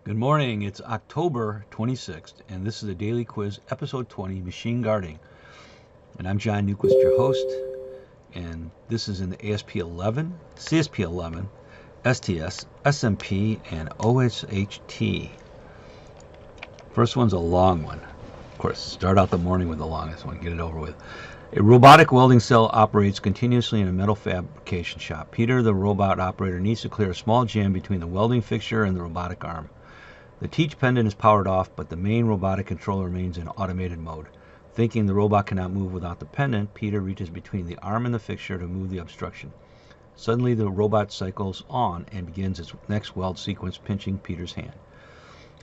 Good morning, it's October 26th, and this is the Daily Quiz, Episode 20, Machine Guarding. And I'm John NEwquist, your host, and this is in the ASP11, CSP11, STS, SMP, and OHST. First one's a long one. Of course, start out the morning with the longest one, get it over with. A robotic welding cell operates continuously in a metal fabrication shop. Peter, the robot operator, needs to clear a small jam between the welding fixture and the robotic arm. The teach pendant is powered off, but the main robotic controller remains in automated mode. Thinking the robot cannot move without the pendant, Peter reaches between the arm and the fixture to move the obstruction. Suddenly, the robot cycles on and begins its next weld sequence, pinching Peter's hand.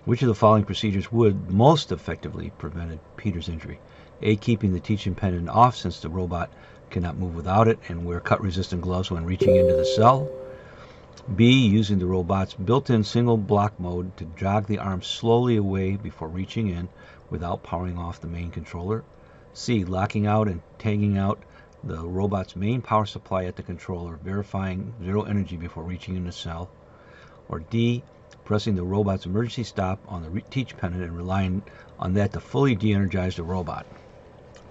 Which of the following procedures would most effectively prevent Peter's injury? A. Keeping the teaching pendant off since the robot cannot move without it, and wear cut-resistant gloves when reaching into the cell. B. Using the robot's built-in single block mode to jog the arm slowly away before reaching in without powering off the main controller. C. Locking out and tagging out the robot's main power supply at the controller, verifying zero energy before reaching in the cell. Or D. Pressing the robot's emergency stop on the teach pendant and relying on that to fully de-energize the robot.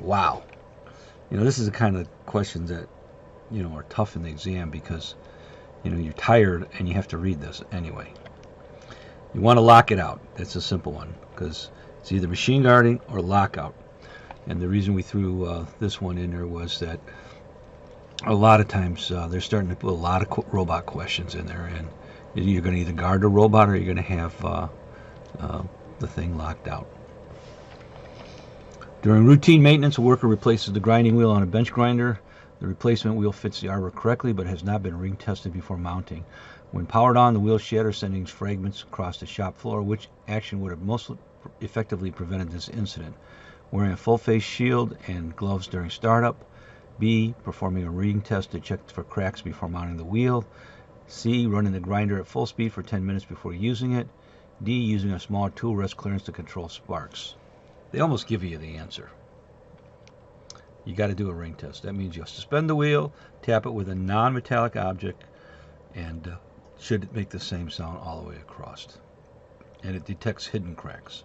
Wow. This is the kind of questions that, are tough in the exam because you're tired and you have to read this anyway. You want to lock it out. That's a simple one because it's either machine guarding or lockout. And the reason we threw this one in there was that a lot of times they're starting to put a lot of robot questions in there, and you're going to either guard the robot or you're going to have the thing locked out. During routine maintenance, a worker replaces the grinding wheel on a bench grinder. The replacement wheel fits the arbor correctly but has not been ring tested before mounting. When powered on, the wheel shatters, sending fragments across the shop floor. Which action would have most effectively prevented this incident? Wearing a full face shield and gloves during startup. B. Performing a ring test to check for cracks before mounting the wheel. C. Running the grinder at full speed for 10 minutes before using it. D. Using a small tool rest clearance to control sparks. They almost give you the answer. You got to do a ring test. That means you'll suspend the wheel, tap it with a non-metallic object, and should make the same sound all the way across. And it detects hidden cracks.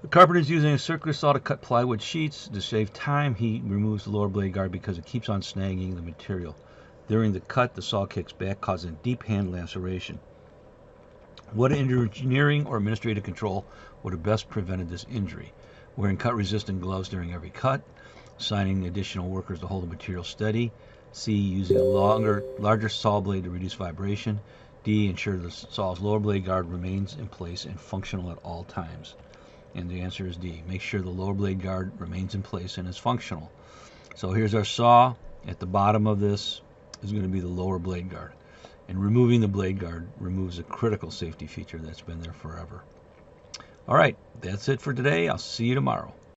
The carpenter is using a circular saw to cut plywood sheets. To save time, he removes the lower blade guard because it keeps on snagging the material. During the cut, the saw kicks back, causing a deep hand laceration. What engineering or administrative control would have best prevented this injury? Wearing cut-resistant gloves during every cut. Assigning additional workers to hold the material steady. C. Using a larger saw blade to reduce vibration. D. Ensure the saw's lower blade guard remains in place and functional at all times. And the answer is D. Make sure the lower blade guard remains in place and is functional. So here's our saw. At the bottom of this is going to be the lower blade guard. And removing the blade guard removes a critical safety feature that's been there forever. All right, that's it for today. I'll see you tomorrow.